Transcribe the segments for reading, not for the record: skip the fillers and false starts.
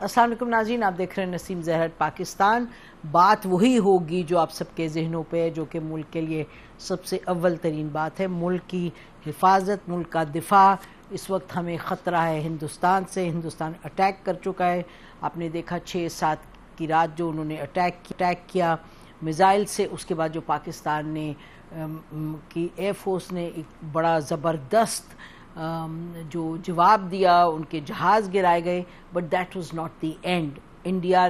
السلام علیکم ناظرین، آپ دیکھ رہے ہیں نسیم زہر پاکستان. بات وہی ہوگی جو آپ سب کے ذہنوں پہ ہے، جو کہ ملک کے لیے سب سے اول ترین بات ہے. ملک کی حفاظت، ملک کا دفاع. اس وقت ہمیں خطرہ ہے ہندوستان سے. ہندوستان اٹیک کر چکا ہے. آپ نے دیکھا 6-7 کی رات جو انہوں نے اٹیک کیا میزائل سے. اس کے بعد جو پاکستان نے کی ایئر فورس نے ایک بڑا زبردست جو جواب دیا، ان کے جہاز گرائے گئے. But that was not the end. India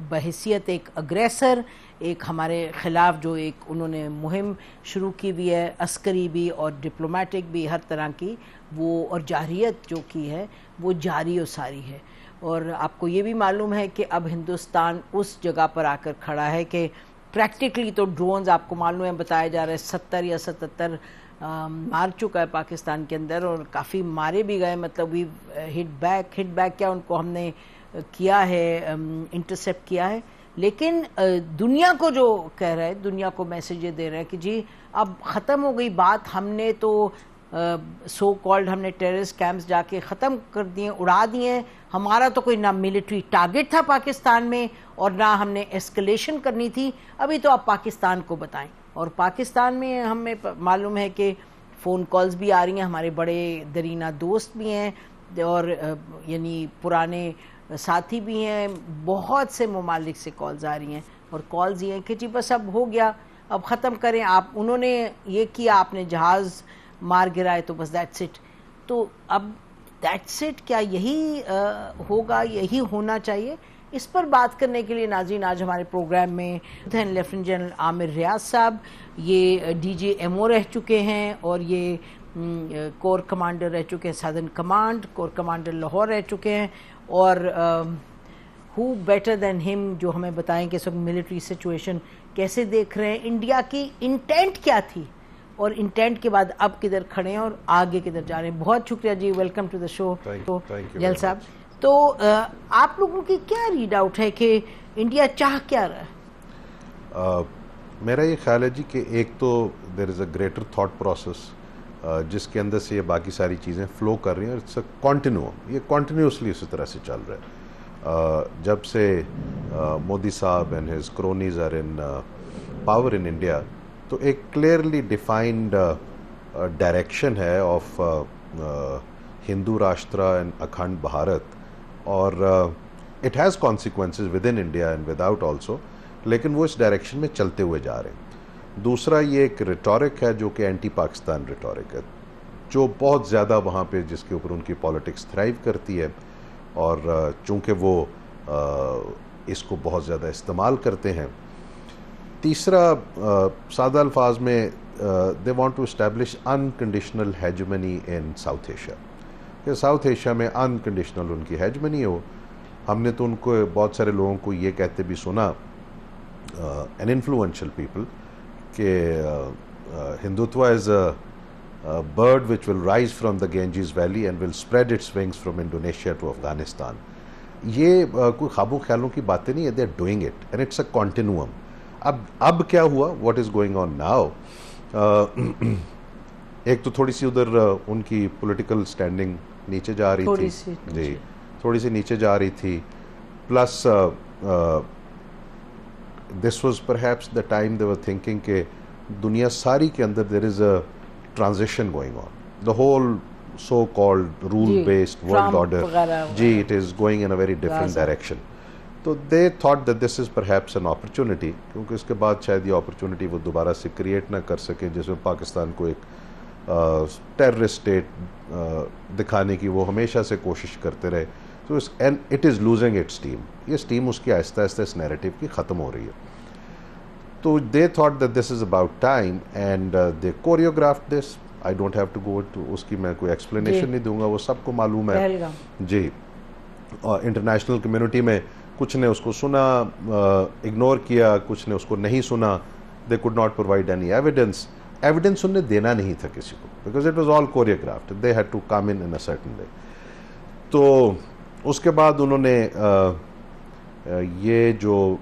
بحیثیت ایک اگریسر، ایک ہمارے خلاف جو ایک انہوں نے مہم شروع کی ہوئی ہے، عسکری بھی اور ڈپلومیٹک بھی، ہر طرح کی وہ، اور جارحیت جو کی ہے وہ جاری و ساری ہے. اور آپ کو یہ بھی معلوم ہے کہ اب ہندوستان اس جگہ پر آ کر کھڑا ہے کہ پریکٹیکلی تو ڈرونز آپ کو معلوم ہے، بتایا جا رہا ہے 70 یا 77 مار چکا ہے پاکستان کے اندر، اور کافی مارے بھی گئے. مطلب ہٹ بیک کیا ان کو ہم نے کیا ہے، انٹرسیپٹ کیا ہے. لیکن دنیا کو جو کہہ رہا ہے، دنیا کو میسیج دے رہا ہے کہ جی اب ختم ہو گئی بات. ہم نے تو سو کالڈ ہم نے ٹیررسٹ کیمپس جا کے ختم کر دیے، اڑا دیے. ہمارا تو کوئی نہ ملٹری ٹارگٹ تھا پاکستان میں، اور نہ ہم نے ایسکلیشن کرنی تھی. ابھی تو آپ پاکستان کو بتائیں. اور پاکستان میں ہمیں معلوم ہے کہ فون کالز بھی آ رہی ہیں، ہمارے بڑے درینہ دوست بھی ہیں، اور یعنی پرانے ساتھی بھی ہیں. بہت سے ممالک سے کالز آ رہی ہیں، اور کالز یہ ہیں کہ جی بس اب ہو گیا، اب ختم کریں. انہوں نے یہ کیا، آپ نے جہاز مار گرائے تو بس دیٹس اٹ. تو اب دیٹس اٹ کیا یہی ہوگا، یہی ہونا چاہیے؟ اس پر بات کرنے کے لیے ناظرین آج ہمارے پروگرام میں لیفٹیننٹ جنرل عامر ریاض صاحب. یہ ڈی جی ایم او رہ چکے ہیں، اور یہ کور کمانڈر رہ چکے ہیں southern command, corps commander Lahore رہ چکے ہیں. اور ہو بیٹر دین ہم جو ہمیں بتائیں کہ اس وقت ملٹری سچویشن کیسے دیکھ رہے ہیں، انڈیا کی انٹینٹ کیا تھی، اور انٹینٹ کے بعد اب کدھر کھڑے ہیں اور آگے کدھر جا رہے ہیں. بہت شکریہ جی، ویلکم ٹو دا شو جل صاحب. تو آپ لوگوں کی کیا ریڈ آؤٹ ہے کہ انڈیا چاہ کیا رہا ہے؟ میرا یہ خیال ہے جی کہ ایک تو دیر is a greater thought process جس کے اندر سے یہ باقی ساری چیزیں فلو کر رہی ہیں، اور اٹس اے کنٹینیوم. یہ کنٹینیوسلی اسی طرح سے چل رہا ہے. جب سے مودی صاحب and his cronies are in power in India, تو ایک کلیئرلی ڈیفائنڈ ڈائریکشن ہے آف ہندو راشٹرا اینڈ اکھنڈ بھارت. اور it has consequences within India and without also, لیکن وہ اس ڈائریکشن میں چلتے ہوئے جا رہے ہیں. دوسرا یہ ایک ریٹورک ہے جو کہ اینٹی پاکستان ریٹورک ہے، جو بہت زیادہ وہاں پہ جس کے اوپر ان کی پالیٹکس تھرائیو کرتی ہے، اور چونکہ وہ اس کو بہت زیادہ استعمال کرتے ہیں. تیسرا سادہ الفاظ میں they want to establish unconditional hegemony in South Asia, کہ ساؤتھ ایشیا میں انکنڈیشنل ان کی ہیجمنی ہو. ہم نے تو ان کو بہت سارے لوگوں کو یہ کہتے بھی سنا، این انفلوئنشل پیپل، کہ Hindutva is a bird which will rise from the Ganges valley and will spread its wings from Indonesia to Afghanistan. یہ کوئی خواب و خیالوں کی باتیں نہیں ہے، they are doing it and it's a continuum. اب کیا ہوا، what is going on now? ایک تو تھوڑی سی ادھر ان کی پولیٹیکل سٹینڈنگ نیچے جا رہی تھی، جی تھوڑی سی نیچے جا رہی تھی. Plus this was perhaps the time they were thinking کہ دنیا ساری کے اندر there is a transition going on. The whole so called rule based world order, جی it is going in a very different direction. تو they thought that this is perhaps an opportunity, کیونکہ اس کے بعد شاید یہ اپرچونٹی وہ دوبارہ سے کریٹ نہ کر سکے، جس میں پاکستان کو ایک ٹیررسٹ اسٹیٹ دکھانے کی وہ ہمیشہ سے کوشش کرتے رہے. تو it is losing it steam. یہ اسٹیم اس کی آہستہ آہستہ اس نیریٹو کی ختم ہو رہی ہے. تو they thought that this is about time and they choreographed this. I don't have to go to, اس کی میں کوئی ایکسپلینیشن نہیں دوں گا، وہ سب کو معلوم ہے جی. انٹرنیشنل کمیونٹی میں کچھ نے اس کو سنا، اگنور کیا، کچھ نے اس کو نہیں سنا. They could not provide any evidence انہیں دینا نہیں تھا کسی کو، because it was all choreographed. They had to come in a certain way. تو اس کے بعد انہوں نے یہ جو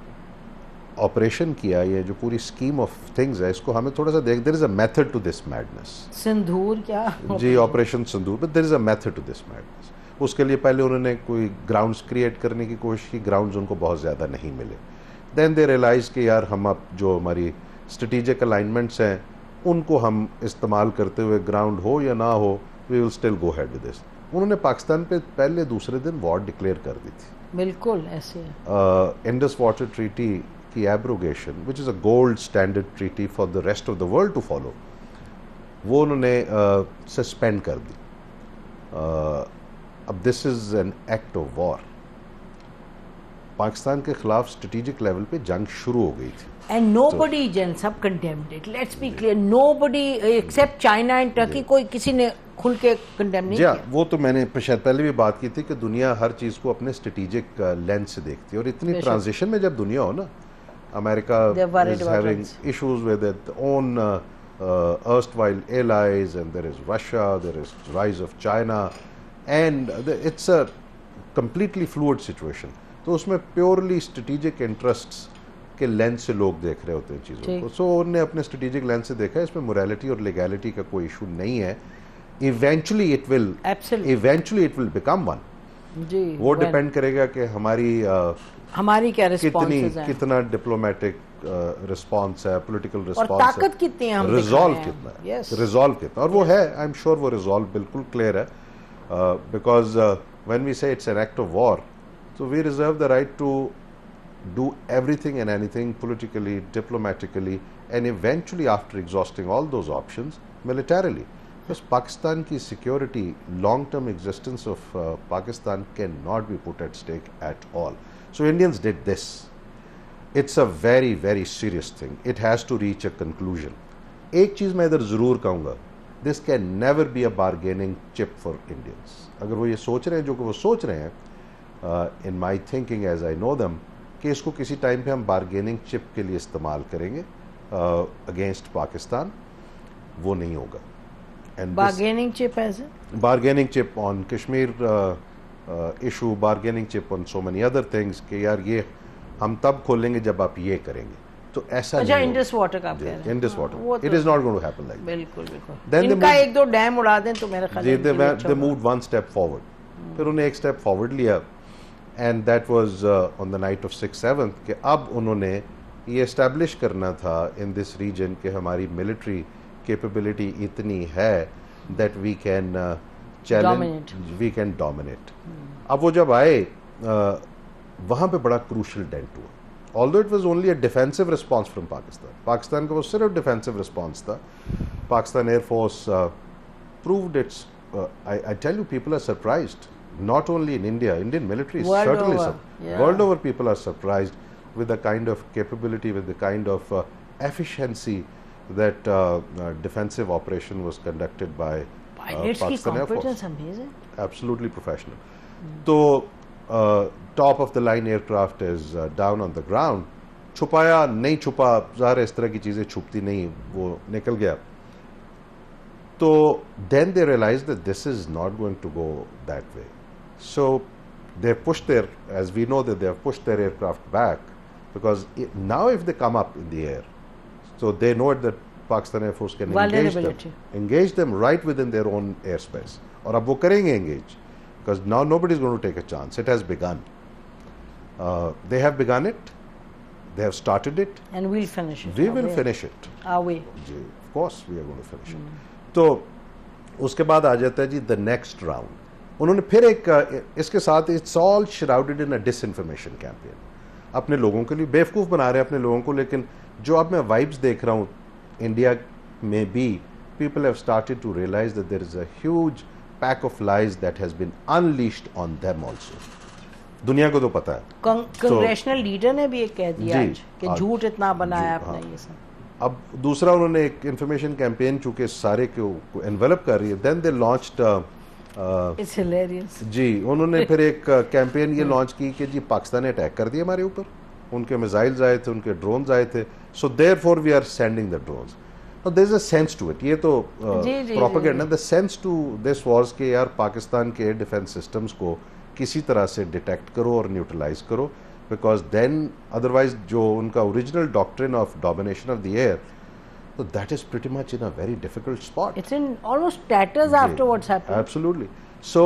آپریشن کیا، یہ جو پوری اسکیم آف تھنگز ہے، اس کو ہمیں تھوڑا سا دیکھ. There is a method to this madness. Sindoor کیا؟ جی operation Sindoor, but there is a method to this madness. اس کے لیے پہلے انہوں نے کوئی گراؤنڈز کریٹ کرنے کی کوشش کی, گراؤنڈز ان کو بہت زیادہ نہیں ملے. دین دے ریئلائز کہ یار ہم اب جو ہماری اسٹریٹجک الائنمنٹس ہیں ان کو ہم استعمال کرتے ہوئے گراؤنڈ ہو یا نہ ہو we will still go ahead with this. انہوں نے پاکستان پہ پہلے دوسرے دن وار ڈکلیئر کر دی تھی. بالکل ایسے انڈس واٹر ٹریٹی کی abrogation which is a gold standard treaty for the rest of the world to follow, وہ انہوں نے سسپینڈ کر دی. اب this is an act of war. Pakistan کے خلاف اسٹریٹجک لیول پہ جنگ شروع ہو گئی تھی. And nobody, gents, have condemned it. Let's be clear. Nobody except China and Turkey, کوئی کسی نے کھل کے کنڈیم نہیں کیا. وہ تو میں نے شاید پہلے بھی بات کی تھی کہ دنیا ہر چیز کو اپنے اسٹریٹجک لینس سے دیکھتی ہے, اور اتنی ٹرانزیشن میں جب دنیا ہو نا, امریکہ is having issues with its own erstwhile allies, and there is Russia, there is rise of China, and it's a completely fluid situation. تو اس میں پیورلی اسٹریٹجک انٹرسٹس کے لینس سے لوگ دیکھ رہے ہوتے ہیں چیزوں کو. سو انہوں نے اپنے اسٹریٹجک لینس سے دیکھا, اس میں موریلٹی اور لیگیلٹی کا کوئی ایشو نہیں ہے. Eventually it will become one. وہ ڈپینڈ کرے گا کہ ہماری کیا رسپانس ہے, کتنا ڈپلومیٹک رسپانس ہے, پولیٹیکل اور رسپانس ہے, طاقت کتنی ہے, ہم ریزالو کتنا, اور وہ ہے. آئی ایم شیور وہ ریزالو بالکل کلیئر ہے, because when we say it's an act of war, so we reserve the right to do everything and anything politically, diplomatically, and eventually after exhausting all those options, militarily. Because Pakistan ki security, long-term existence of Pakistan cannot be put at stake at all. So Indians did this. It's a very, very serious thing. It has to reach a conclusion. ایک چیز میں ادھر ضرور کہوں گا, this can never be a bargaining chip for Indians. اگر وہ یہ سوچ رہے ہیں جو کہ وہ سوچ رہے ہیں, in my thinking as I know them, کہ اس کو کسی ٹائم پہ ہم بارگیننگ چپ کے لیے استعمال کریں گے اگینسٹ پاکستان, وہ نہیں ہوگا. بارگیننگ چپ ایسے بارگیننگ چپ آن کشمیر ایشو, بارگیننگ چپ آن سو مینی ادر تھنگس, کہ یار یہ ہم تب کھولیں گے جب آپ یہ کریں گے. تو ایسا اچھا انڈس واٹر کا کہہ رہے ہیں, Indus water it is not going to happen like. بالکل بالکل, ان کا ایک دو ڈیم اڑا دیں تو میرے خیال میں they moved one step forward. پھر انہیں ایک اسٹیپ فارورڈ لیا, and that was on the night of 6/7 کہ اب انہوں نے یہ اسٹیبلش کرنا تھا ان دس ریجن کہ ہماری ملٹری کیپیبلٹی اتنی ہے that we can challenge, we can dominate. اب وہ جب آئے وہاں پہ بڑا کروشل ڈینٹ ہوا, although it was only a defensive response from Pakistan کا وہ صرف ڈیفینسو رسپانس تھا. Pakistan air force proved its I tell you, people are surprised. Not only in India, Indian military is certainly world over people are surprised with the kind of capability, with the kind of efficiency that defensive operation was conducted by Pakistan Air Force. Absolutely professional. So top of the line aircraft is down on the ground. چھپایا نہیں چھپا, ظاہر اس طرح کی چیزیں چھپتی نہیں, وہ نکل گیا. So then they realized that this is not going to go that way. So they pushed their, as we know that they have pushed their aircraft back, because now if they come up in the air, so they know that Pakistan Air Force can engage them right within their own airspace. اور اب وہ کریں گے engage, because now nobody is going to take a chance. It has begun. They have begun it. They have started it. And we'll finish it. We will finish it. Are we? Of course we are going to finish it. تو اس کے بعد آ جاتا ہے جی the next round. انہوں نے پھر ایک اس کے ساتھ it's all shrouded in a disinformation campaign. اپنے لوگوں کے لیے بیوقوف بنا رہے ہیں اپنے لوگوں کو, لیکن جو اب میں وائبس دیکھ رہا ہوں انڈیا میں بھی, people have started to realise that there is a huge pack of lies that has been unleashed on them also. دنیا کو تو پتا ہے, کنگریشنل لیڈر نے بھی ایک کہہ دیا کہ جھوٹ اتنا بنایا آپ نے یہ سب. اب دوسرا انہوں نے ایک انفارمیشن کیمپین چونکہ سارے کو انویلپ کر رہی ہے, دین دے لانچڈ جی انہوں نے پھر ایک کیمپین یہ لانچ کی کہ جی پاکستان نے اٹیک کر دیا ہمارے اوپر, ان کے میزائلز آئے تھے, ان کے ڈرونز آئے تھے, so therefore we are sending the drones. There is a sense to it. یہ تو propaganda, the sense to this was کہ یار پاکستان کے ڈیفینس سسٹمز کو کسی طرح سے ڈیٹیکٹ کرو اور نیوٹرلائز کرو, because then otherwise جو ان کا original doctrine of domination of the air, so that is pretty much in a very difficult spot. It's in almost tatters after what's happened. Absolutely. So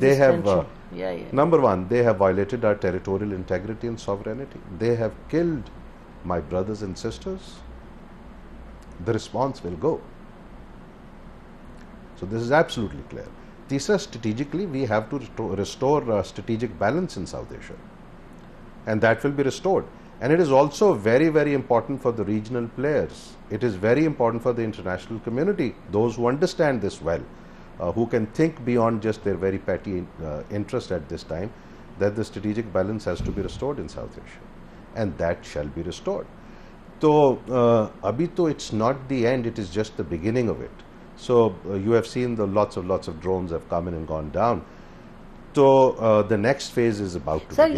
They have number one, they have violated our territorial integrity and sovereignty. They have killed my brothers and sisters. The response will go. So this is absolutely clear. Tisra, strategically, we have to restore strategic balance in South Asia, and that will be restored. And it is also very, very important for the regional players. It is very important for the international community, those who understand this well, who can think beyond just their very petty interest at this time, that the strategic balance has to be restored in South Asia, and that shall be restored. So, abhi to it's not the end, it is just the beginning of it. So, you have seen the lots of drones have come in and gone down. So, the next phase is about to begin. Sir,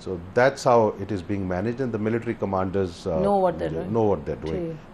So that's how it is being managed, and the military commanders know what they're doing.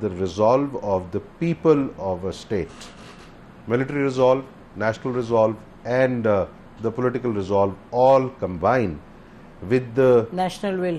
the resolve of the people of a state. Military resolve, national resolve, and the political resolve all combine with the national will.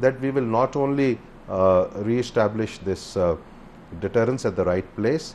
that we will not only re-establish this deterrence at the right place.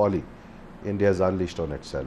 folly. India is unleashed on itself.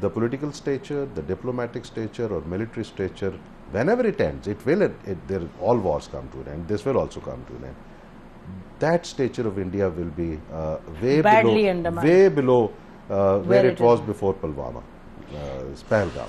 the political stature, the diplomatic stature or military stature, whenever it ends, all wars come to an end. This will also come to an end. That stature of India will be way below where it was before Pulwama, Pahalgam.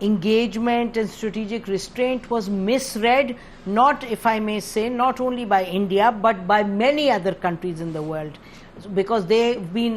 engagement and strategic restraint was misread, not, if I may say, not only by India but by many other countries in the world, because they've been,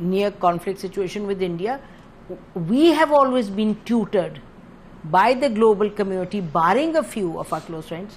near conflict situation with India. We have always been tutored by the global community, barring a few of our close friends,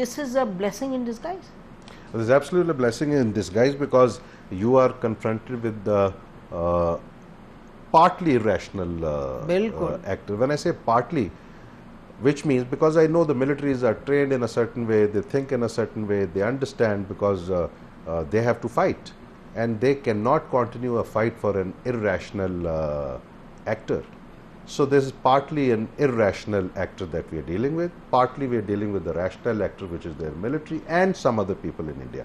this is a blessing in disguise. It is absolutely a blessing in disguise, because you are confronted with the partly irrational actor. When I say partly, which means, because I know the militaries are trained in a certain way, they think in a certain way, they understand, because they have to fight, and they cannot continue a fight for an irrational actor. So this is partly an irrational actor that we are dealing with, partly we are dealing with the rational actor, which is their military and some other people in India.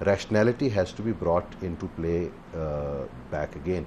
rationality has to be brought into play back again.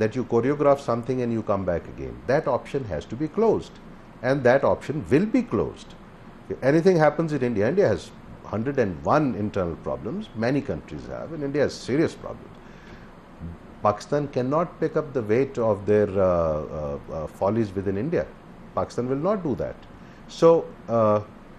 that you choreograph something and you come back again. That option has to be closed, and that option will be closed. If anything happens in India, India has 101 internal problems, many countries have, and India has serious problems. Pakistan cannot pick up the weight of their follies within India. Pakistan will not do that. So,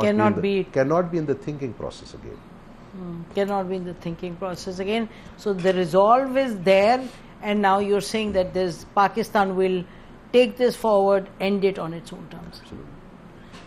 cannot be in the thinking process again. Cannot be in the thinking process again. So the resolve is there, and now you're saying that Pakistan will take this forward, end it on its own terms.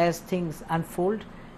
as things unfold,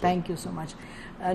Thank you so much.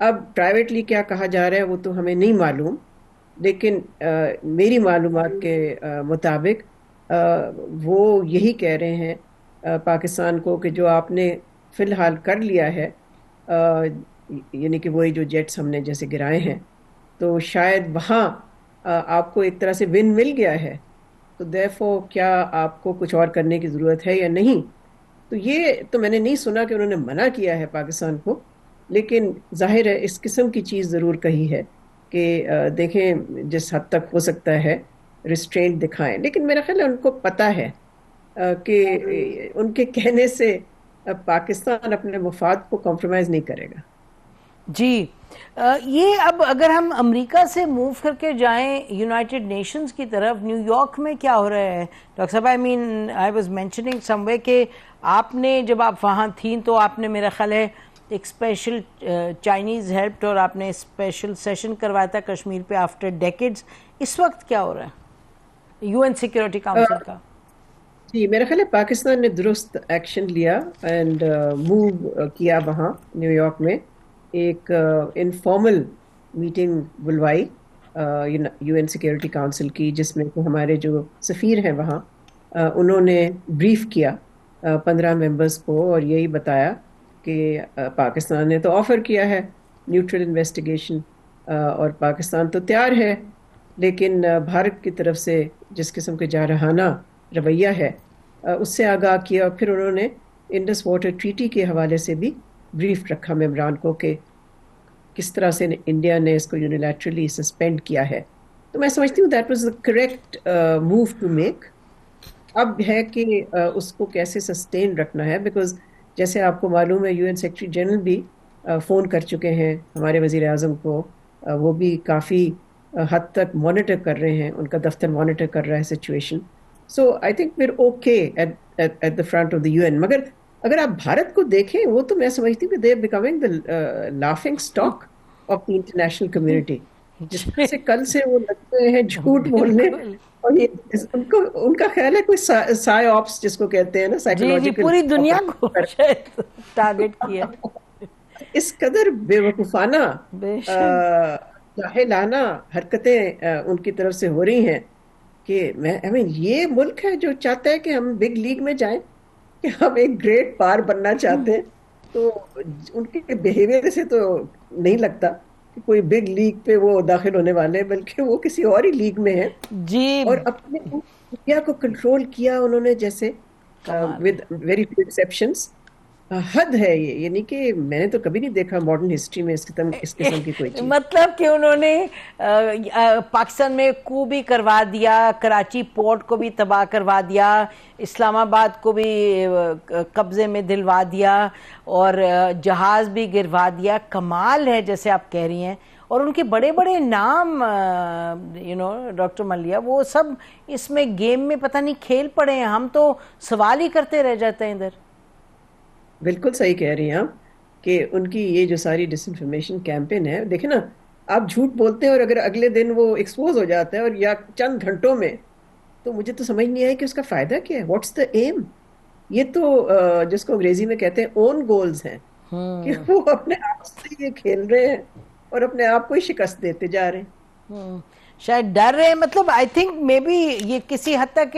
اب privately کیا کہا جا رہا ہے وہ تو ہمیں نہیں معلوم، لیکن میری معلومات کے مطابق وہ یہی کہہ رہے ہیں پاکستان کو کہ جو آپ نے فی الحال کر لیا ہے، یعنی کہ وہی جو جیٹس ہم نے جیسے گرائے ہیں، تو شاید وہاں آپ کو ایک طرح سے ون مل گیا ہے، تو therefore کیا آپ کو کچھ اور کرنے کی ضرورت ہے یا نہیں. تو یہ تو میں نے نہیں سنا کہ انہوں نے منع کیا ہے پاکستان کو، لیکن ظاہر ہے اس قسم کی چیز ضرور کہی ہے کہ دیکھیں جس حد تک ہو سکتا ہے ریسٹرینٹ دکھائیں، لیکن میرا خیال ہے ان کو پتا ہے کہ ان کے کہنے سے پاکستان اپنے مفاد کو کمپرومائز نہیں کرے گا. جی یہ اب اگر ہم امریکہ سے موو کر کے جائیں یونائٹڈ نیشنز کی طرف، نیو یارک میں کیا ہو رہا ہے ڈاکٹر صاحب؟ آئی واز مینشننگ سم وے کہ آپ نے جب آپ وہاں تھیں تو آپ نے میرا خیال ہے ایک اسپیشل چائنیز ہیلپڈ اور آپ نے اسپیشل سیشن کروایا تھا کشمیر پہ آفٹر ڈیکیڈز. اس وقت کیا ہو رہا ہے یو این سیکیورٹی کاؤنسل کا؟ جی میرا خیال ہے پاکستان نے درست ایکشن لیا اینڈ موو کیا وہاں نیو یارک میں ایک انفارمل میٹنگ بلوائی یو این سیکیورٹی کاؤنسل کی، جس میں ہمارے جو سفیر ہیں وہاں انہوں نے بریف کیا 15 ممبرس کو اور یہی بتایا کہ پاکستان نے تو آفر کیا ہے نیوٹرل انویسٹیگیشن اور پاکستان تو تیار ہے، لیکن بھارت کی طرف سے جس قسم کے جارحانہ رویہ ہے اس سے آگاہ کیا. اور پھر انہوں نے انڈس واٹر ٹریٹی کے حوالے سے بھی بریف رکھا ممبران کو کہ کس طرح سے انڈیا نے اس کو یونیلیٹرلی سسپینڈ کیا ہے. تو میں سمجھتی ہوں that was the correct move to make. اب ہے کہ اس کو کیسے سسٹین رکھنا ہے، بیکاز جیسے آپ کو معلوم ہے یو این سیکرٹری جنرل بھی فون کر چکے ہیں ہمارے وزیر اعظم کو، وہ بھی کافی حد تک مانیٹر کر رہے ہیں، ان کا دفتر مانیٹر کر رہا ہے situation. So I think we're okay at the front of the U N. مگر اگر آپ بھارت کو دیکھیں وہ تو میں سمجھتی ہوں کہ they are becoming the laughing stock of the international community, جس میں سے کل سے وہ لگتے ہیں جھوٹ بولنے، اور ان کا خیال ہے کوئی سائے آپس جس کو کہتے ہیں نا سائیکولوجیکل، پوری دنیا کو ٹارگٹ کیا. اس قدر بے وقوفانہ جاہلانہ حرکتیں ان کی طرف سے ہو رہی ہیں کہ یہ ملک ہے جو چاہتا ہے کہ ہم بگ لیگ میں جائیں، کہ ہم ایک گریٹ پار بننا چاہتے ہیں. تو ان کے بیہیویئر سے تو نہیں لگتا کہ کوئی بگ لیگ پہ وہ داخل ہونے والے ہیں، بلکہ وہ کسی اور ہی لیگ میں ہیں. جی اور اپنے انڈیا کو کنٹرول کیا انہوں نے جیسے ود ویری فیو ایکسیپشنز. حد ہے یہ، یعنی کہ میں نے تو کبھی نہیں دیکھا ماڈرن ہسٹری میں اس قسم کی کوئی چیز. مطلب کہ انہوں نے پاکستان میں کو بھی کروا دیا، کراچی پورٹ کو بھی تباہ کروا دیا، اسلام آباد کو بھی قبضے میں دلوا دیا، اور جہاز بھی گروا دیا. کمال ہے جیسے آپ کہہ رہی ہیں. اور ان کے بڑے بڑے نام ڈاکٹر ملیہ وہ سب اس میں گیم میں پتہ نہیں کھیل پڑے ہیں. ہم تو سوال ہی کرتے رہ جاتے ہیں ادھر. بالکل صحیح کہہ رہی ہیں آپ کہ ان کی یہ جو ساری ڈس انفارمیشن کیمپین ہے، دیکھیں نا آپ جھوٹ بولتے ہیں اور اگر اگلے دن وہ ایکسپوز ہو جاتا ہے اور یا چند گھنٹوں میں، تو مجھے تو سمجھ نہیں آیا کہ اس کا فائدہ کیا ہے. What's the aim? یہ تو جس کو انگریزی میں کہتے ہیں اون گولز ہیں، کہ وہ اپنے آپ سے یہ کھیل رہے ہیں اور اپنے آپ کو ہی شکست دیتے جا رہے ہیں. شاید ڈر رہے ہیں. مطلب آئی تھنک مے بی یہ کسی حد تک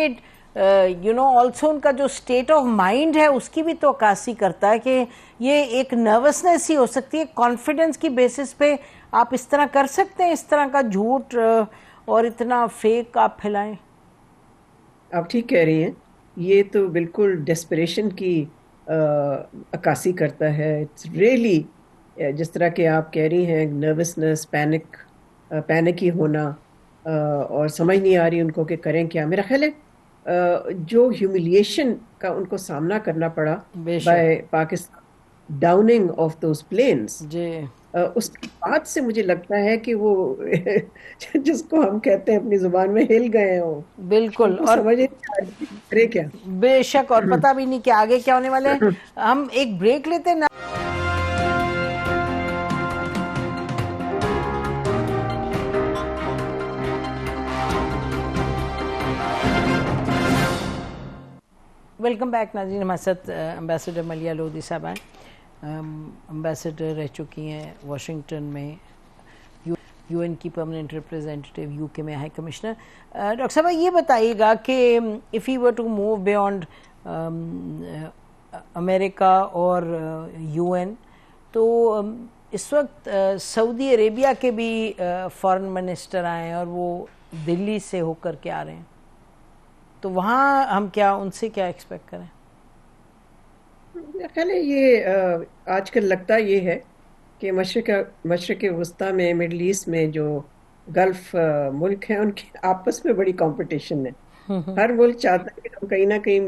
آلسو ان کا جو اسٹیٹ آف مائنڈ ہے اس کی بھی تو عکاسی کرتا ہے کہ یہ ایک نروسنس ہی ہو سکتی ہے. کانفیڈنس کی بیسس پہ آپ اس طرح کر سکتے ہیں، اس طرح کا جھوٹ اور اتنا فیک آپ پھیلائیں. آپ ٹھیک کہہ رہی ہیں، یہ تو بالکل ڈیسپریشن کی عکاسی کرتا ہے. اٹس ریئلی جس طرح کہ آپ کہہ رہی ہیں نروسنس، پینک ہی ہونا، اور سمجھ نہیں آ رہی ان کو کہ کریں کیا. میرا خیال ہے جو ہیوملیشن کا ان کو سامنا کرنا پڑا by Pakistan downing of those planes, اس کے بعد سے مجھے لگتا ہے کہ وہ جس کو ہم کہتے ہیں اپنی زبان میں ہل گئے ہوں. بالکل. اور سمجھے کیا بے شک، اور پتہ بھی نہیں کہ آگے کیا ہونے والے ہیں. ہم ایک بریک لیتے ہیں. ویلکم بیک ناظرین. ہمارے ساتھ امبیسڈر ملیہ لودھی صاحب ہیں. امبیسڈر رہ چکی ہیں واشنگٹن میں, یو این کی پرماننٹ ریپریزنٹیٹیو یو کے میں ہائی کمشنر. ڈاکٹر صاحبہ یہ بتائیے گا کہ if you were to move beyond امریکہ اور یو این, تو اس وقت سعودی عربیہ کے بھی فارن منسٹر آئے ہیں اور وہ دلی سے ہو کر کے آ رہے ہیں, تو وہاں ہم کیا ان سے کیا ایکسپیکٹ کریں؟ میرا خیال ہے یہ آج کل لگتا یہ ہے کہ مشرق وسطیٰ میں, مڈل ایسٹ میں جو گلف ملک ہیں ان کے آپس میں بڑی کمپٹیشن ہے. ہر ملک چاہتا ہے کہ ہم کہیں نہ کہیں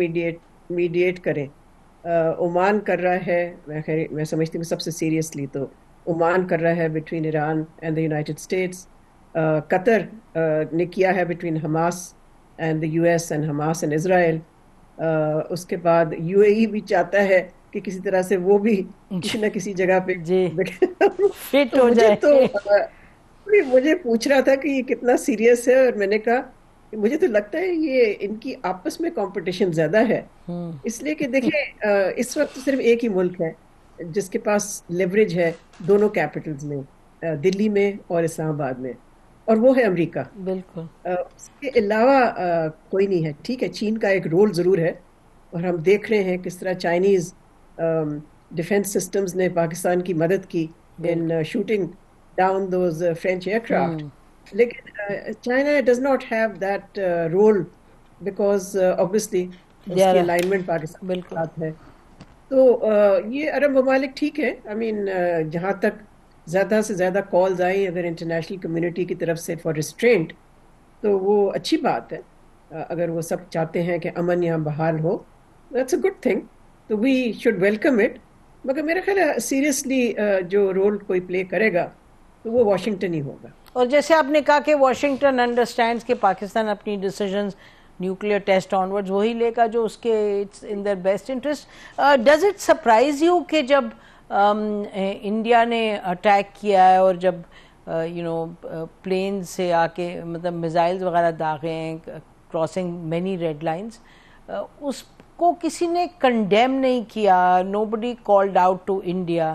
میڈیٹ کریں. عمان کر رہا ہے, میں سمجھتی ہوں سب سے سیریسلی تو عمان کر رہا ہے between Iran and the United States. قطر نے کیا ہے between Hamas and the U S and Hamas and Israel. اس کے بعد یو اے ای بھی چاہتا ہے کہ کسی طرح سے وہ بھی کسی نہ کسی جگہ پہ فٹ ہو جائے. تو مجھے پوچھ رہا تھا کہ یہ کتنا سیریس ہے, اور میں نے کہا کہ مجھے تو لگتا ہے یہ ان کی آپس میں کمپٹیشن زیادہ ہے, اس لیے کہ دیکھیں اس وقت صرف ایک ہی ملک ہے جس کے پاس لیوریج ہے دونوں کیپٹلز میں, دلی میں اور اسلام آباد میں, اور وہ ہے امریکہ. بالکل اس کے علاوہ کوئی نہیں ہے. ٹھیک ہے, چین کا ایک رول ضرور ہے, اور ہم دیکھ رہے ہیں کس طرح چائنیز ڈیفense سسٹمز نے پاکستان کی مدد کی in shooting down those French aircraft. لیکن China does not have that role because obviously اس کی الائنمنٹ پاکستان کے ساتھ ہے. تو یہ عرب ممالک ٹھیک ہے, I mean جہاں تک زیادہ سے زیادہ کالز آئیں اگر انٹرنیشنل کمیونٹی کی طرف سے فار ریسٹرینٹ, تو وہ اچھی بات ہے. اگر وہ سب چاہتے ہیں کہ امن یہاں بحال ہو, دیٹس اے گڈ تھنگ, تو وی شوڈ ویلکم اٹ. مگر میرا خیال ہے سیریسلی جو رول کوئی پلے کرے گا تو وہ واشنگٹن ہی ہوگا. اور جیسے آپ نے کہا کہ واشنگٹن انڈرسٹینڈس کہ پاکستان اپنی ڈیسیژنز نیوکلیئر ٹیسٹ آنورڈز وہی لے گا جو اس کے it's in their best interest. Does it surprise you کہ جب انڈیا نے اٹیک کیا ہے اور جب پلین سے آ کے مطلب میزائلز وغیرہ داغے ہیں کراسنگ مینی ریڈ لائنز, اس کو کسی نے کنڈیم نہیں کیا, nobody called out to India.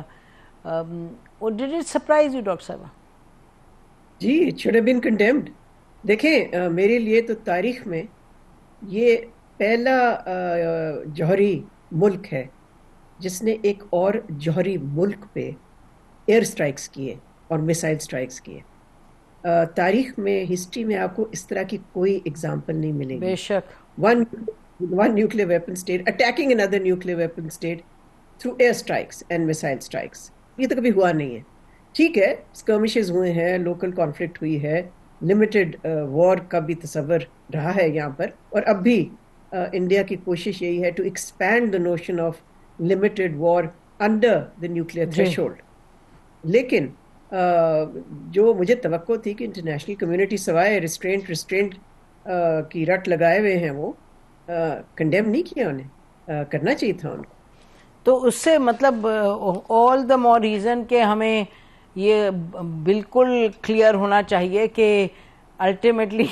Did it surprise you doctor صاحبہ؟ جی, it should have been condemned. دیکھیں میرے لیے تو تاریخ میں یہ پہلا جوہری ملک ہے جس نے ایک اور جوہری ملک پہ ایئر سٹرائکس کیے اور میسائل سٹرائکس کیے. تاریخ میں, ہسٹری میں آپ کو اس طرح کی کوئی ایگزامپل نہیں ملے گی. بے شک. one nuclear weapon state attacking another nuclear weapon state through air strikes and missile strikes. یہ تو کبھی ہوا نہیں ہے. ٹھیک ہے, skirmishes ہوئے ہیں, local conflict ہوئی ہے, limited war کا بھی تصور رہا ہے یہاں پر, اور اب بھی انڈیا کی کوشش یہی ہے to expand the notion of limited war under the nuclear threshold. لیکن جو مجھے توقع تھی کہ انٹرنیشنل کمیونٹی سوائے ریسٹرینٹ کی رٹ لگائے ہوئے ہیں وہ کنڈیم نہیں کیا, انہیں کرنا چاہیے تھا ان کو. تو اس سے مطلب آل دا مور ریزن کہ ہمیں یہ بالکل کلیئر ہونا چاہیے کہ الٹیمیٹلی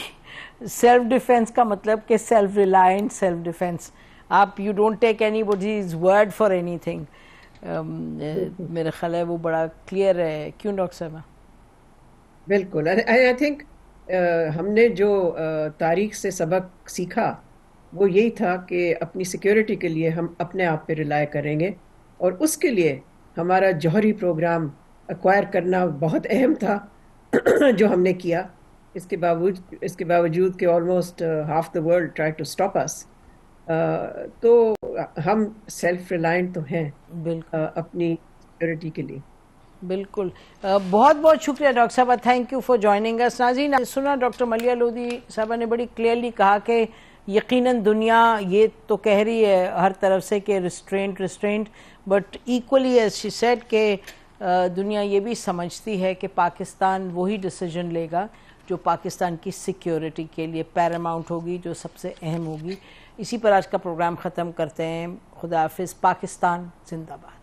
سیلف ڈیفینس کا مطلب کہ سیلف ریلائنٹ سیلف ڈیفینس. آپ you don't take any bodies word for any thing. میرا خیال ہے وہ بڑا کلیئر ہے. کیوں ڈاکٹر صاحبہ؟ بالکل. آئی تھنک ہم نے جو تاریخ سے سبق سیکھا وہ یہی تھا کہ اپنی سیکیورٹی کے لیے ہم اپنے آپ پہ ریلائی کریں گے, اور اس کے لیے ہمارا جوہری پروگرام ایکوائر کرنا بہت اہم تھا جو ہم نے کیا. اس کے باوجود کہ almost half the world try to stop us, تو ہم سیلف ریلائنٹ تو ہیں اپنی سیکیورٹی کے لیے. بالکل. بہت بہت شکریہ ڈاکٹر صاحبہ, تھینک یو فار جوائننگ اس. ناظرین سنا ڈاکٹر ملیحہ لودھی صاحبہ نے بڑی کلیئرلی کہا کہ یقیناً دنیا یہ تو کہہ رہی ہے ہر طرف سے کہ restraint, but equally as she said کہ دنیا یہ بھی سمجھتی ہے کہ پاکستان وہی ڈیسیژن لے گا جو پاکستان کی سیکیورٹی کے لیے پیراماؤنٹ ہوگی, جو سب سے اہم ہوگی. اسی پر آج کا پروگرام ختم کرتے ہیں. خدا حافظ. پاکستان زندہ باد.